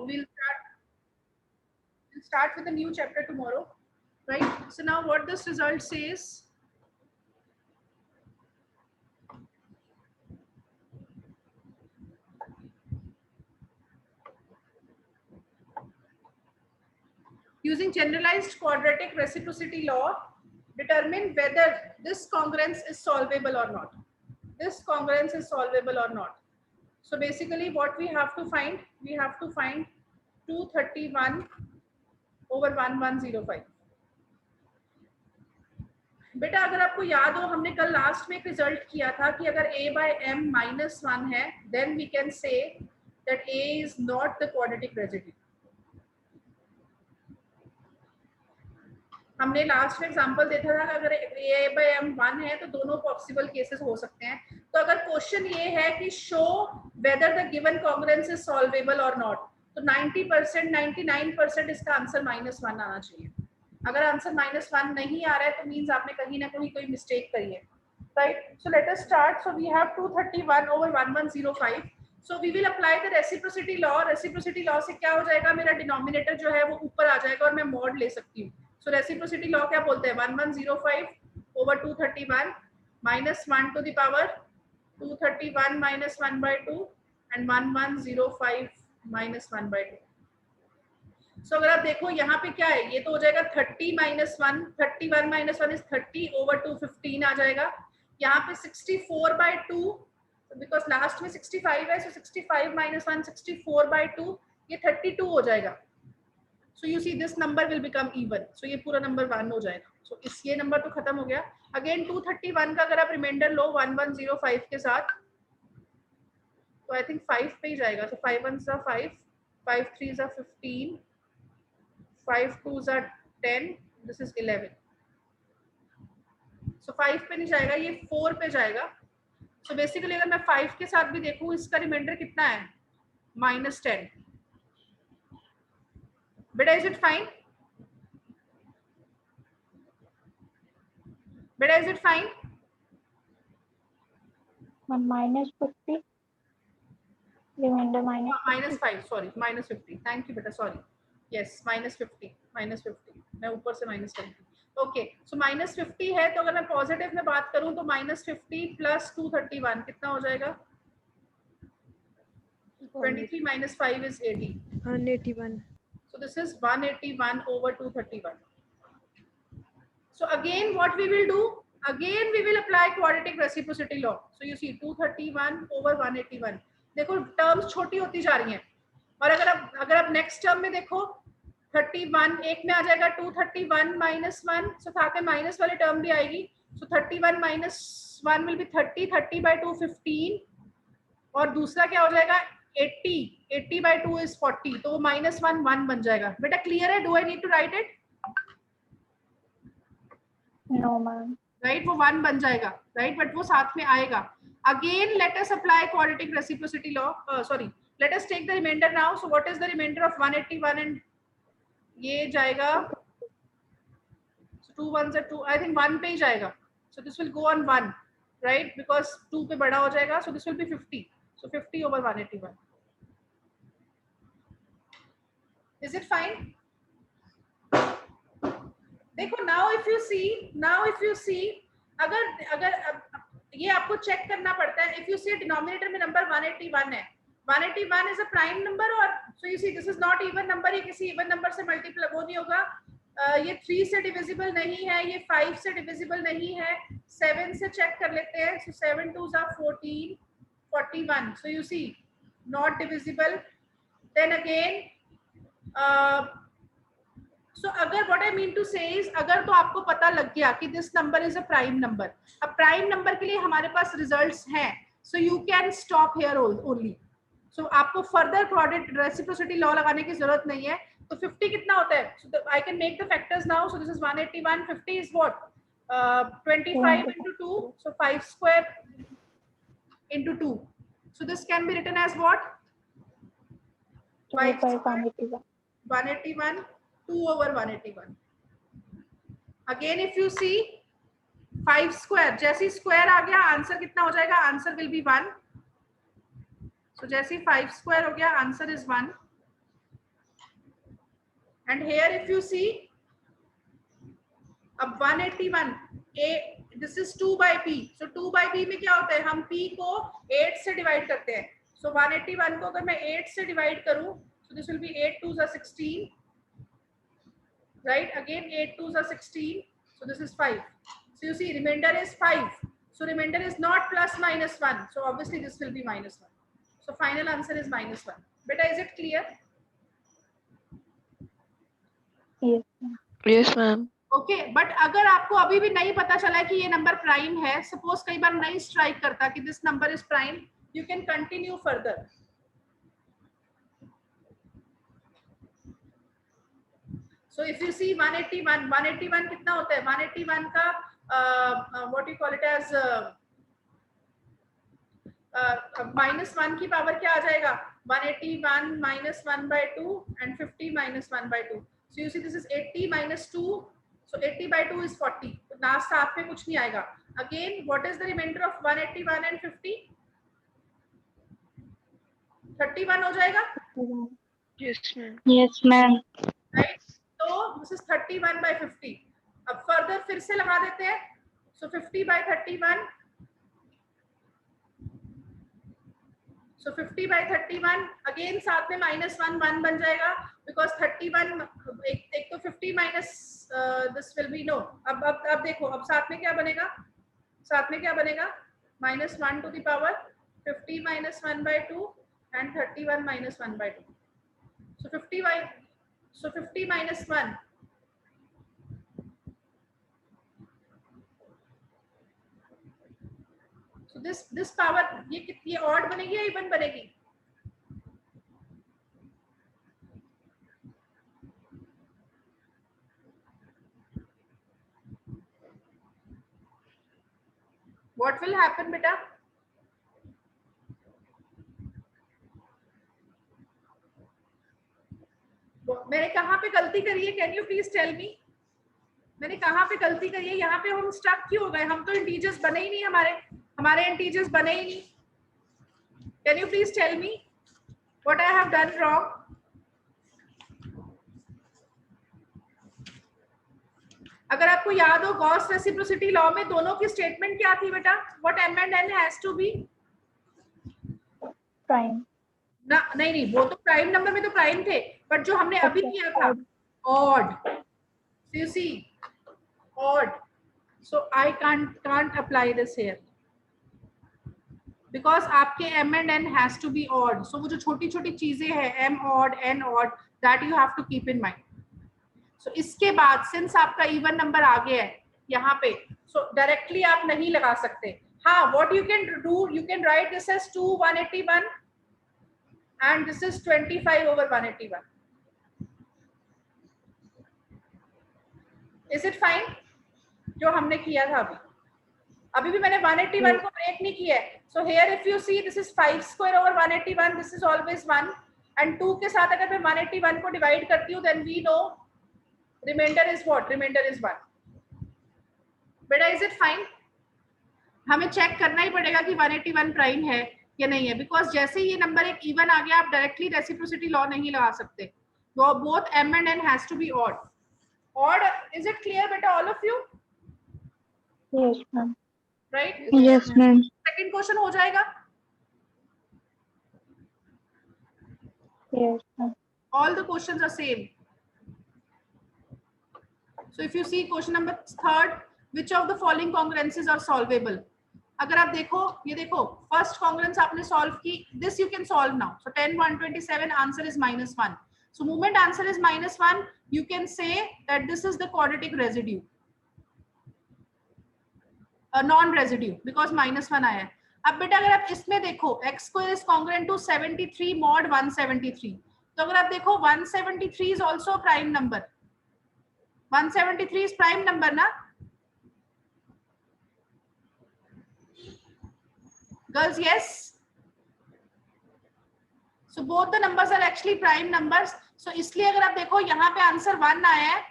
we'll start with a new chapter tomorrow, right? So now what this result says, using generalized quadratic reciprocity law, determine whether this congruence is solvable or not. This congruence is solvable or not. So basically what we have to find 231 over 1105. बेटा अगर आपको याद हो, हमने कल last में एक result किया था कि अगर a by m -1 है, then we can say that a is not the quadratic residue. हमने लास्ट में एग्जांपल देखा था कि अगर a by m 1 है तो दोनों पॉसिबल केसेस हो सकते हैं. तो अगर क्वेश्चन ये है कि show whether the given congruence is solvable और नॉट, तो 90% 99% इसका आंसर -1 आना चाहिए. अगर आंसर -1 नहीं आ रहा है तो मींस आपने कहीं ना कहीं कोई मिस्टेक करी है, right? So let us start. So we have 231 over 1105. So we will apply the reciprocity law. Reciprocity law से क्या हो जाएगा, मेरा डिनोमिनेटर जो है वो ऊपर आ जाएगा और मैं मॉड ले सकती हूँ. सो रेसिप्रोसिटी लॉ क्या बोलते हैं, 1105 over 231 minus 1 to the power 231 minus 1 by 2 and 1105 minus 1 by 2. सो अगर आप देखो यहाँ पे क्या है, ये तो हो जाएगा 30 minus 1, 31 minus 1 is 30 over 215 आ जाएगा. यहाँ पे 64 by 2, बिकॉज लास्ट में 65 है, सो 65 minus 1 64 by 2, ये 32 हो जाएगा. So you see this number will become even. So ये पूरा नंबर 1 हो जाएगा. So इस ये नंबर तो खत्म हो गया. Again 231 का अगर आप रिमाइंडर लो 1105 के साथ, तो I think 5 पे ही जाएगा. So 5 1s are 5, 5 3s are 15, 5 2s are 10, this is 11. So 5 पे नहीं जाएगा, ये 4 पे जाएगा. So basically अगर मैं 5 के साथ भी देखूँ, इसका रिमाइंडर कितना है, -10. Beta, is it fine? Beta, is it fine? -50. Remainder -5. Sorry, -50. Thank you, beta. Sorry. Yes, -50. मैं ऊपर से -10. Okay, so -50 है, तो अगर मैं पॉजिटिव में बात करूं तो -50 plus 231 कितना हो जाएगा? 23 minus 5 is 80. 181. So this is 181 over 231. So again what we will do, again we will apply quadratic reciprocity law. So you see 231 over 181. देखो टर्म्स छोटी होती जा रही हैं, और अगर आप नेक्स्ट टर्म में देखो 31 एक में आ जाएगा 231 minus 1, सो साथ में माइनस वाली टर्म भी आएगी. सो 31 minus 1 will be 30, 30 by 2 15, और दूसरा क्या हो जाएगा 80, 80 by 2 is 40, तो -1 1 बन जाएगा. बेटा क्लियर है? Do I need to write it? No, ma'am. Right, वो 1 बन जाएगा, राइट, बट वो साथ में आएगा. Again let us apply quadratic reciprocity law. Sorry, let us take the reminder now. So what is the reminder of 181? And ये जाएगा, so 2 1s are 2, I think 1 पे ही जाएगा. So this will go on 1, right, because 2 पे बड़ा हो जाएगा. So this will B 50. So 50 over 181. Is it fine? देखो now if you see अगर ये आपको चेक करना पड़ता है. इफ यू सी डिनोमिनेटर में नंबर 181 है, 181 इज अ प्राइम नंबर, और सो you see this is not even number. ये किसी इवन नंबर से मल्टीप्लाई वो नहीं होगा. ये 3 से डिविजिबल नहीं है, ये 5 से डिविजिबल नहीं है. 7 से चेक कर लेते हैं. So 7 2s are 14, 41. So you see not divisible. Then again so अगर what I mean to say is, अगर तो आपको पता लग गया कि this number is a prime number, अब प्राइम नंबर के लिए हमारे पास रिजल्ट्स हैं, so you can stop here only. So आपको फर्दर क्वाड्रेटिक रेसिप्रोसिटी लॉ लगाने की जरूरत नहीं है. तो 50 कितना होता है? So I can make the factors now. So this is 181. 50 is what, 25 into 2, so 5 square into 2. So this can be written as what? 181, 2 over 181. Again if you see 5 square, जैसे स्क्वायर आ गया आंसर कितना हो जाएगा? Answer will be 1. सो जैसे 5 square हो गया answer is 1. and here if you see, अब 181 a, this is 2 by p, so 2 by p में क्या होता है, हम p को 8 से डिवाइड करते हैं, so 181 को अगर मैं 8 से डिवाइड करूं, so this will be 8 2s are 16, right, again 8 2s are 16, so this is 5, so you see remainder is 5, so remainder is not plus minus 1, so obviously this will be minus 1, so final answer is minus 1. Beta, is it clear? Yes. Yes, ma'am. Okay but अगर आपको अभी भी नहीं पता चला कि ये number prime है, सपोज कई बार नहीं स्ट्राइक करता कि this number is prime, you can continue further. So if you see 181 कितना होता है, 181 का what you call it as -1 की पावर क्या आ जाएगा, 181 -1/2 and 50 -1/2, so you see this is 80 - 2, so 80/2 is 40, तो ना साथ में कुछ नहीं आएगा. Again what is the remainder of 181 and 50? 31 हो जाएगा. Yes, ma'am. Yes, ma'am. Right, तो दिस इज 31/50. अब फर्दर फिर से लगा देते हैं, सो 50/31, सो 50/31 अगेन साथ में -1 बन जाएगा, बिकॉज 31 एक तो 50 minus this will be no. अब देखो, अब साथ में क्या बनेगा, साथ में क्या बनेगा, -1 to the power 50 - 1/2 and 31 - 1/2, so 50 minus 1, so this power ये ऑड बनेगी या इवन बनेगी, what will happen बेटा? मैंने कहाँ पे गलती करी है, can you please tell me, मैंने कहाँ पे गलती करी है, यहाँ पे हम स्टक क्यों हो गए, हम तो इंटीजर्स बने ही नहीं, हमारे इंटीजर्स बने ही नहीं. Can you please tell me what I have done wrong? अगर आपको याद हो, गॉस रेसिप्रोसिटी लॉ में दोनों की स्टेटमेंट क्या थी बेटा, what m and n has to be Prime. ना, नहीं वो तो प्राइम नंबर में तो प्राइम थे, बट जो हमने अभी किया था odd, so you see odd, so I can't apply this here because आपके m and n has to be odd, so वो जो छोटी छोटी चीजें हैं m odd n odd, that you have to keep in mind. so इसके बाद since आपका इवन नंबर आ गया है यहाँ पे, so डायरेक्टली आप नहीं लगा सकते. हाँ, what you can do, you can write this as 2 181 and this is 25/181. Is it fine? जो हमने किया था अभी भी मैंने 181 को ब्रेक नहीं किया है. So here if you see this is 5 square over 181, this is always 1 and 2 के साथ अगर मैं 181 को डिवाइड करती हूँ then we know remainder is what? Remainder is 1. बेटा is it fine? हमें चेक करना ही पड़ेगा कि 181 प्राइम है या नहीं है, बिकॉज जैसे ये नंबर एक इवन आ गया आप डायरेक्टली रेसिप्रोसिटी लॉ नहीं लगा सकते. Both m and n has to be odd. Odd, is it clear beta all of you? Yes, ma'am. Right? Yes, ma'am. Second question हो जाएगा. Yes, ma'am. All the questions are same. So if you see question number 3rd, which of the following congruences are solvable? अगर आप देखो, ये देखो first congruence आपने solve की, this you can solve now. So 10 127 answer is -1. So moment answer is -1, you can say that this is the quadratic residue, non residue, because -1 आया है. अब बेटा अगर आप इसमें देखो x square is congruent to 73 mod 173, तो अगर आप देखो 173 is also prime number. 173 is prime number ना girls? Yes, so both the numbers are actually prime numbers. so इसलिए अगर आप देखो यहाँ पे आंसर 1 आया है,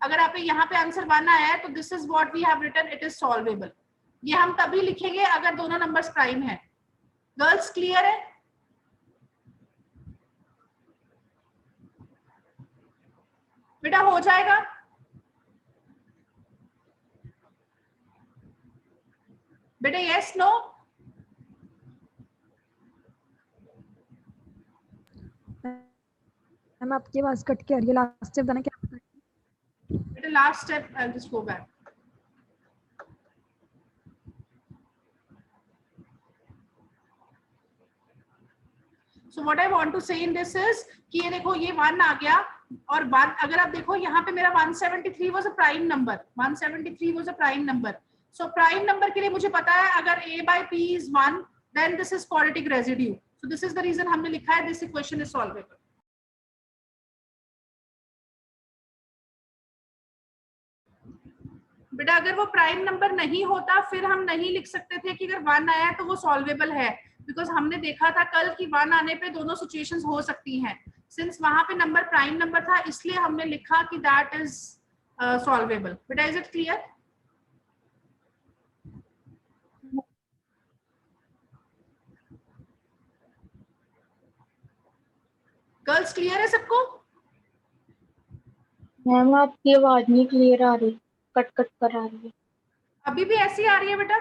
अगर आप यहाँ पे आंसर 1 आया है तो this is what we have written, it is solvable. ये हम तभी लिखेंगे अगर दोनों नंबर्स प्राइम है. गर्ल्स क्लियर है? बेटा हो जाएगा? बेटा यस नो? मैम आपकी आवाज कट के आ रही है, लास्ट स्टेप बताना क्या? बेटा last step, I just go back. So what I want to say in this is कि ये देखो ये 1 आ गया और 1 अगर आप देखो यहाँ पे मेरा 173 was a prime number. 173 was a prime number. So prime number के लिए मुझे पता है अगर a by p is 1 then this is quadratic residue. So this is the reason हमने लिखा है this equation is solvable. बेटा अगर वो प्राइम नंबर नहीं होता फिर हम नहीं लिख सकते थे कि अगर 1 आया तो वो सॉल्वेबल है, बिकॉज हमने देखा था कल कि 1 आने पे दोनों सिचुएशंस हो सकती हैं. सिंस वहां पे नंबर प्राइम नंबर था इसलिए हमने लिखा कि दैट इज सॉल्वेबल. बेटा is it clear? Girls clear है सबको? मैम आपकी आवाज नहीं क्लियर आ रही, कट कट कर आ रही है. अभी भी ऐसी आ रही है बेटा?